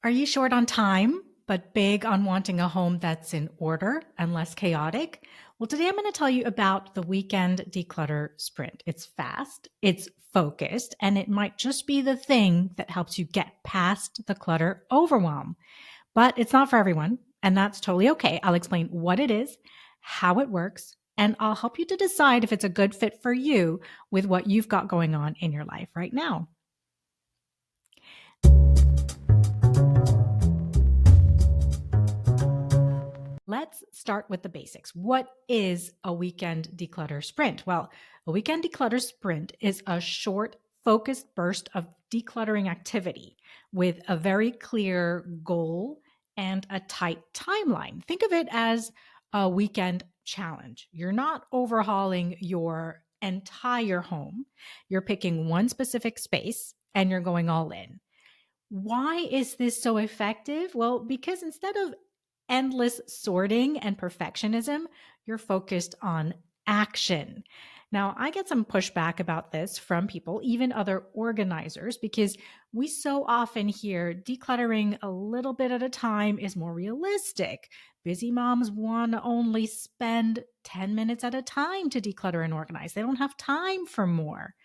Are you short on time, but big on wanting a home that's in order and less chaotic? Well, today I'm going to tell you about the weekend declutter sprint. It's fast, it's focused, and it might just be the thing that helps you get past the clutter overwhelm. But it's not for everyone, and that's totally okay. I'll explain what it is, how it works, and I'll help you to decide if it's a good fit for you with what you've got going on in your life right now. Let's start with the basics. What is a weekend declutter sprint? Well, a weekend declutter sprint is a short, focused burst of decluttering activity with a very clear goal and a tight timeline. Think of it as a weekend challenge. You're not overhauling your entire home, you're picking one specific space and you're going all in. Why is this so effective? Well, because instead of endless sorting and perfectionism, you're focused on action. Now, I get some pushback about this from people, even other organizers, because we so often hear decluttering a little bit at a time is more realistic. Busy moms want to only spend 10 minutes at a time to declutter and organize. They don't have time for more.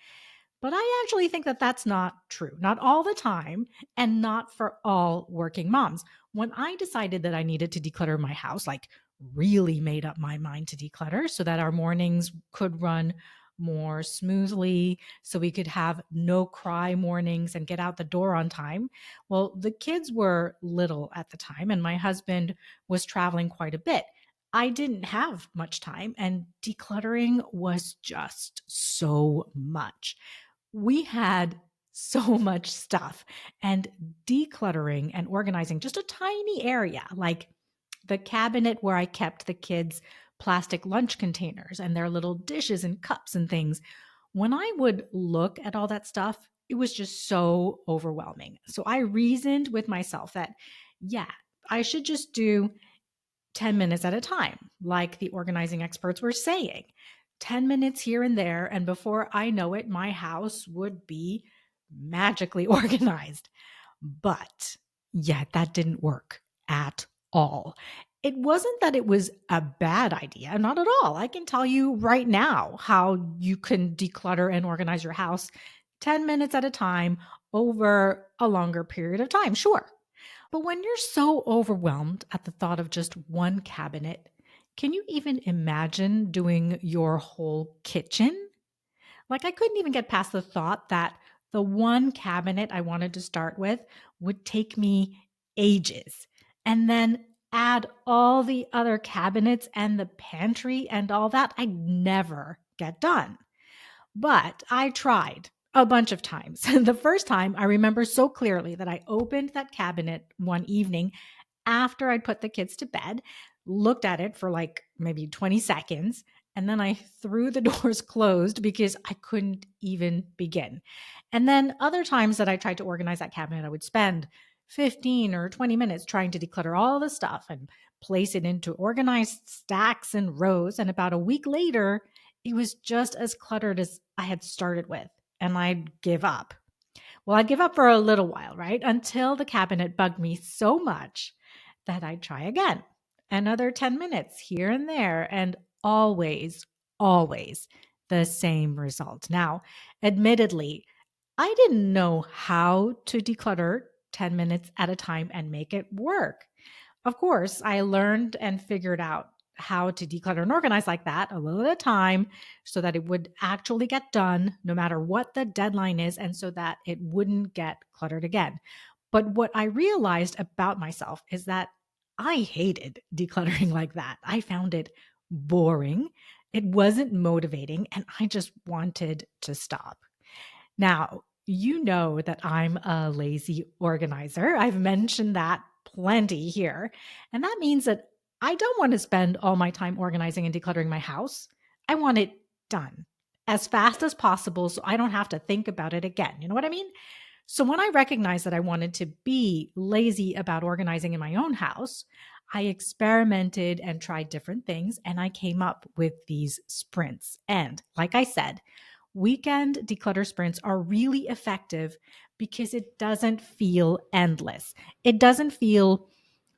But I actually think that that's not true, not all the time, and not for all working moms. When I decided that I needed to declutter my house, like really made up my mind to declutter so that our mornings could run more smoothly, so we could have no cry mornings and get out the door on time. Well, the kids were little at the time, and my husband was traveling quite a bit. I didn't have much time, and decluttering was just so much. We had so much stuff, and decluttering and organizing just a tiny area like the cabinet where I kept the kids' plastic lunch containers and their little dishes and cups and things. When I would look at all that stuff, it was just so overwhelming. So I reasoned with myself that, yeah, I should just do 10 minutes at a time, like the organizing experts were saying. 10 minutes here and there, and before I know it, my house would be magically organized. But yet, that didn't work at all. It wasn't that it was a bad idea, not at all. I can tell you right now how you can declutter and organize your house 10 minutes at a time over a longer period of time. Sure. But when you're so overwhelmed at the thought of just one cabinet, can you even imagine doing your whole kitchen? Like, I couldn't even get past the thought that the one cabinet I wanted to start with would take me ages. And then add all the other cabinets and the pantry and all that, I'd never get done. But I tried a bunch of times. The first time I remember so clearly that I opened that cabinet one evening after I'd put the kids to bed, looked at it for like maybe 20 seconds, and then I threw the doors closed because I couldn't even begin. And then other times that I tried to organize that cabinet, I would spend 15 or 20 minutes trying to declutter all the stuff and place it into organized stacks and rows. And about a week later, it was just as cluttered as I had started with, and I'd give up. Well, I'd give up for a little while, right? Until the cabinet bugged me so much that I'd try again. Another 10 minutes here and there, and always the same result. Now, admittedly, I didn't know how to declutter 10 minutes at a time and make it work. Of course, I learned and figured out how to declutter and organize like that a little at a time so that it would actually get done no matter what the deadline is and so that it wouldn't get cluttered again. But what I realized about myself is that I hated decluttering like that. I found it boring. It wasn't motivating, and I just wanted to stop. Now, you know that I'm a lazy organizer. I've mentioned that plenty here. And that means that I don't want to spend all my time organizing and decluttering my house. I want it done as fast as possible so I don't have to think about it again. You know what I mean? So when I recognized that I wanted to be lazy about organizing in my own house, I experimented and tried different things, and I came up with these sprints. And like I said, weekend declutter sprints are really effective because it doesn't feel endless. It doesn't feel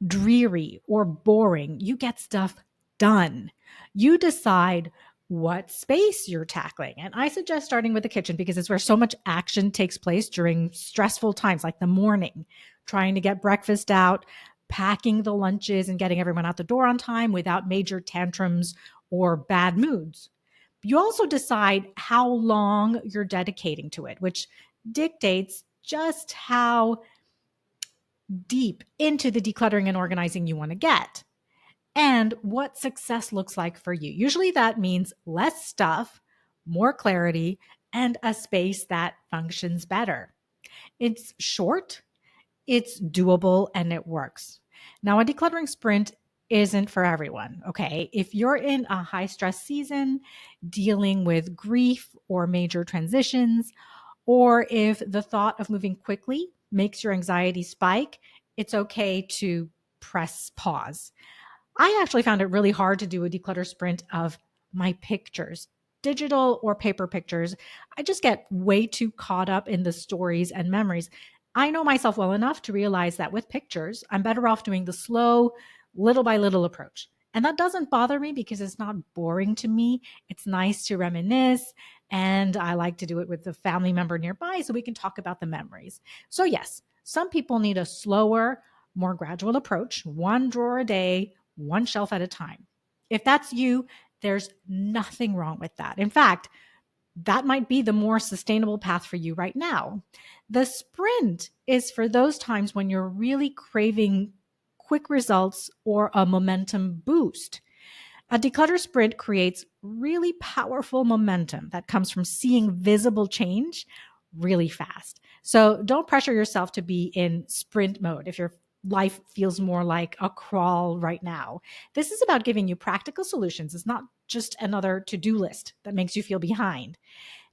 dreary or boring. You get stuff done. You decide what space you're tackling. And I suggest starting with the kitchen because it's where so much action takes place during stressful times like the morning, trying to get breakfast out, packing the lunches, and getting everyone out the door on time without major tantrums or bad moods. You also decide how long you're dedicating to it, which dictates just how deep into the decluttering and organizing you want to get and what success looks like for you. Usually that means less stuff, more clarity, and a space that functions better. It's short, it's doable, and it works. Now, a decluttering sprint isn't for everyone, okay? If you're in a high stress season, dealing with grief or major transitions, or if the thought of moving quickly makes your anxiety spike, it's okay to press pause. I actually found it really hard to do a declutter sprint of my pictures, digital or paper pictures. I just get way too caught up in the stories and memories. I know myself well enough to realize that with pictures, I'm better off doing the slow, little by little approach. And that doesn't bother me because it's not boring to me. It's nice to reminisce. And I like to do it with a family member nearby so we can talk about the memories. So, yes, some people need a slower, more gradual approach, one drawer a day, one shelf at a time. If that's you, there's nothing wrong with that. In fact, that might be the more sustainable path for you right now. The sprint is for those times when you're really craving quick results or a momentum boost. A declutter sprint creates really powerful momentum that comes from seeing visible change really fast. So don't pressure yourself to be in sprint mode if your life feels more like a crawl right now. This is about giving you practical solutions. It's not just another to do list that makes you feel behind.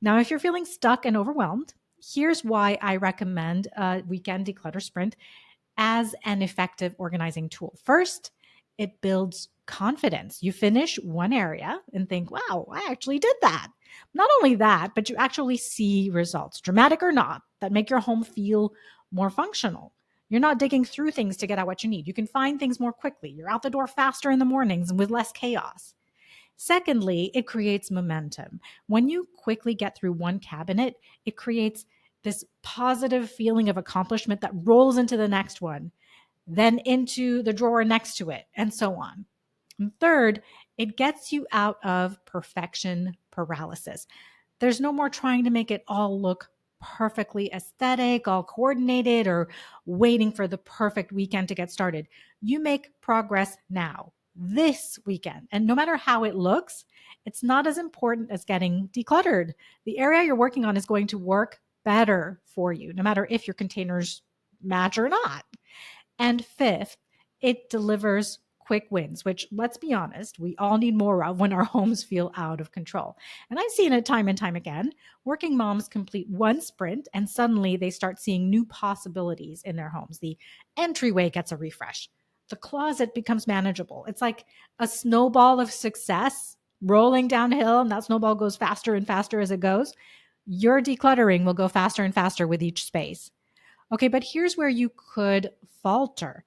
Now, if you're feeling stuck and overwhelmed, here's why I recommend a weekend declutter sprint as an effective organizing tool. First, it builds confidence. You finish one area and think, wow, I actually did that. Not only that, but you actually see results, dramatic or not, that make your home feel more functional. You're not digging through things to get out what you need. You can find things more quickly. You're out the door faster in the mornings and with less chaos. Secondly, it creates momentum. When you quickly get through one cabinet, it creates this positive feeling of accomplishment that rolls into the next one, then into the drawer next to it, and so on. And third, it gets you out of perfection paralysis. There's no more trying to make it all look perfectly aesthetic, all coordinated, or waiting for the perfect weekend to get started. You make progress now, this weekend. And no matter how it looks, it's not as important as getting decluttered. The area you're working on is going to work better for you, no matter if your containers match or not. And fifth, it delivers quick wins, which let's be honest, we all need more of when our homes feel out of control. And I've seen it time and time again. Working moms complete one sprint and suddenly they start seeing new possibilities in their homes. The entryway gets a refresh. The closet becomes manageable. It's like a snowball of success rolling downhill, and that snowball goes faster and faster as it goes. Your decluttering will go faster and faster with each space. Okay, but here's where you could falter.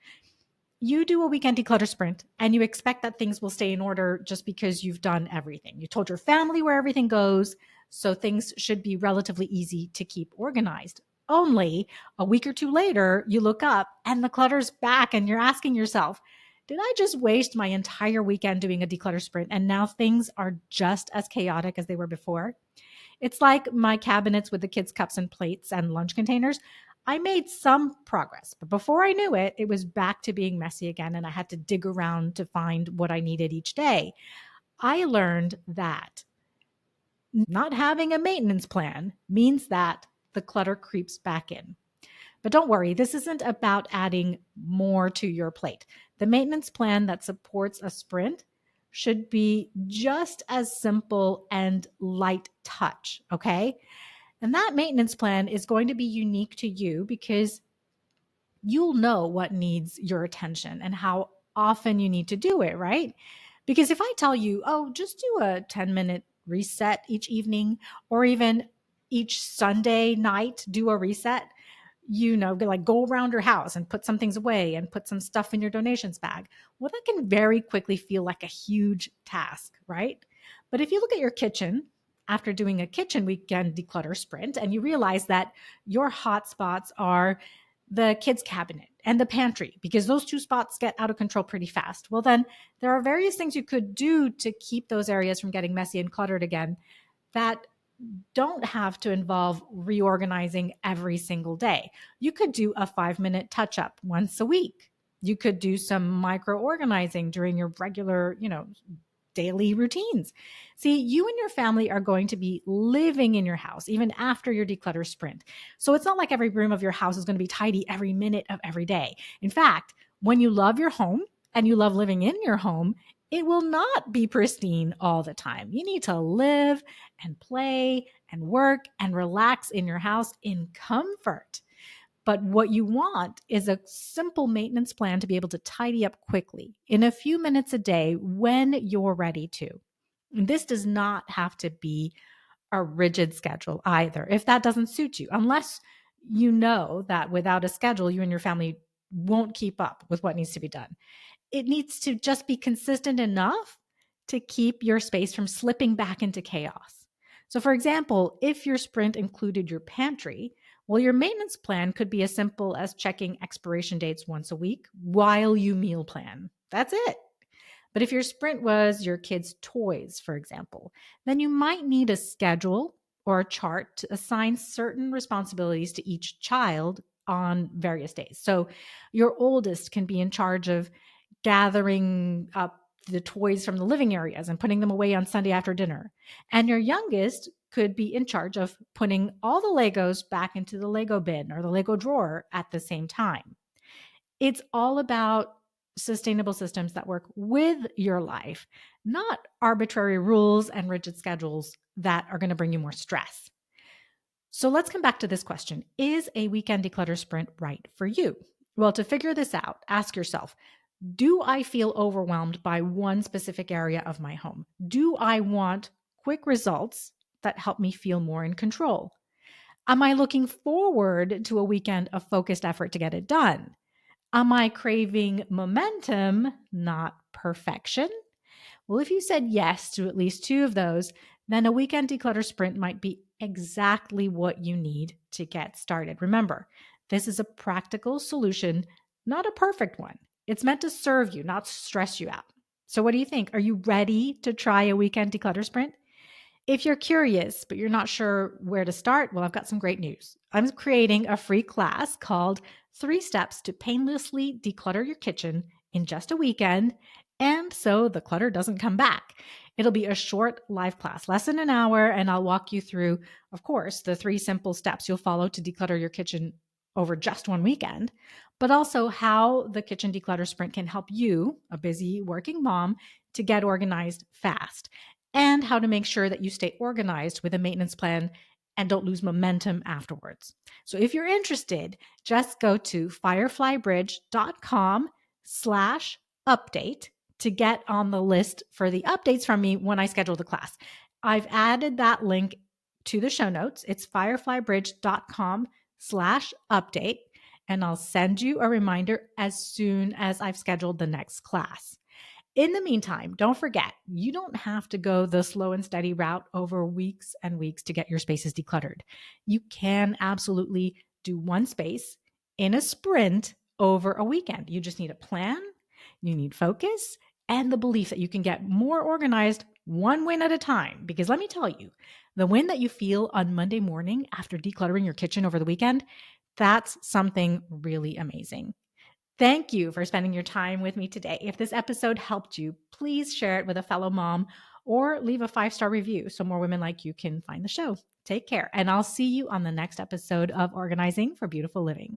You do a weekend declutter sprint and you expect that things will stay in order just because you've done everything. You told your family where everything goes, so things should be relatively easy to keep organized. Only a week or two later, you look up and the clutter's back and you're asking yourself, did I just waste my entire weekend doing a declutter sprint and now things are just as chaotic as they were before? It's like my cabinets with the kids' cups and plates and lunch containers. I made some progress, but before I knew it, it was back to being messy again, and I had to dig around to find what I needed each day. I learned that not having a maintenance plan means that the clutter creeps back in. But don't worry, this isn't about adding more to your plate. The maintenance plan that supports a sprint should be just as simple and light touch, okay? And that maintenance plan is going to be unique to you because you'll know what needs your attention and how often you need to do it, right? Because if I tell you, oh, just do a 10-minute reset each evening, or even each Sunday night, do a reset, like go around your house and put some things away and put some stuff in your donations bag. Well, that can very quickly feel like a huge task, right? But if you look at your kitchen after doing a kitchen weekend declutter sprint and you realize that your hot spots are the kids' cabinet and the pantry, because those two spots get out of control pretty fast, well, then there are various things you could do to keep those areas from getting messy and cluttered again that don't have to involve reorganizing every single day. You could do a 5-minute touch up once a week. You could do some micro organizing during your regular, daily routines. See, you and your family are going to be living in your house even after your declutter sprint. So it's not like every room of your house is going to be tidy every minute of every day. In fact, when you love your home and you love living in your home, it will not be pristine all the time. You need to live and play and work and relax in your house in comfort. But what you want is a simple maintenance plan to be able to tidy up quickly in a few minutes a day when you're ready to. And this does not have to be a rigid schedule either, if that doesn't suit you, unless you know that without a schedule, you and your family won't keep up with what needs to be done. It needs to just be consistent enough to keep your space from slipping back into chaos. So, for example, if your sprint included your pantry, well, your maintenance plan could be as simple as checking expiration dates once a week while you meal plan. That's it. But if your sprint was your kids' toys, for example, then you might need a schedule or a chart to assign certain responsibilities to each child on various days. So your oldest can be in charge of gathering up the toys from the living areas and putting them away on Sunday after dinner. And your youngest could be in charge of putting all the Legos back into the Lego bin or the Lego drawer at the same time. It's all about sustainable systems that work with your life, not arbitrary rules and rigid schedules that are going to bring you more stress. So let's come back to this question. Is a weekend declutter sprint right for you? Well, to figure this out, ask yourself, do I feel overwhelmed by one specific area of my home? Do I want quick results that help me feel more in control? Am I looking forward to a weekend of focused effort to get it done? Am I craving momentum, not perfection? Well, if you said yes to at least two of those, then a weekend declutter sprint might be exactly what you need to get started. Remember, this is a practical solution, not a perfect one. It's meant to serve you, not stress you out. So, what do you think? Are you ready to try a weekend declutter sprint? If you're curious, but you're not sure where to start, well, I've got some great news. I'm creating a free class called 3 Steps to Painlessly Declutter Your Kitchen in Just a Weekend. And so the clutter doesn't come back. It'll be a short live class, less than an hour, and I'll walk you through, of course, the 3 simple steps you'll follow to declutter your kitchen over just one weekend, but also how the kitchen declutter sprint can help you, a busy working mom, to get organized fast, and how to make sure that you stay organized with a maintenance plan and don't lose momentum afterwards. So if you're interested, just go to fireflybridge.com/update to get on the list for the updates from me when I schedule the class. I've added that link to the show notes. It's fireflybridge.com/update, and I'll send you a reminder as soon as I've scheduled the next class. In the meantime, don't forget, you don't have to go the slow and steady route over weeks and weeks to get your spaces decluttered. You can absolutely do one space in a sprint over a weekend. You just need a plan, you need focus, and the belief that you can get more organized one win at a time. Because let me tell you, the win that you feel on Monday morning after decluttering your kitchen over the weekend, that's something really amazing. Thank you for spending your time with me today. If this episode helped you, please share it with a fellow mom or leave a 5-star review so more women like you can find the show. Take care, and I'll see you on the next episode of Organizing for Beautiful Living.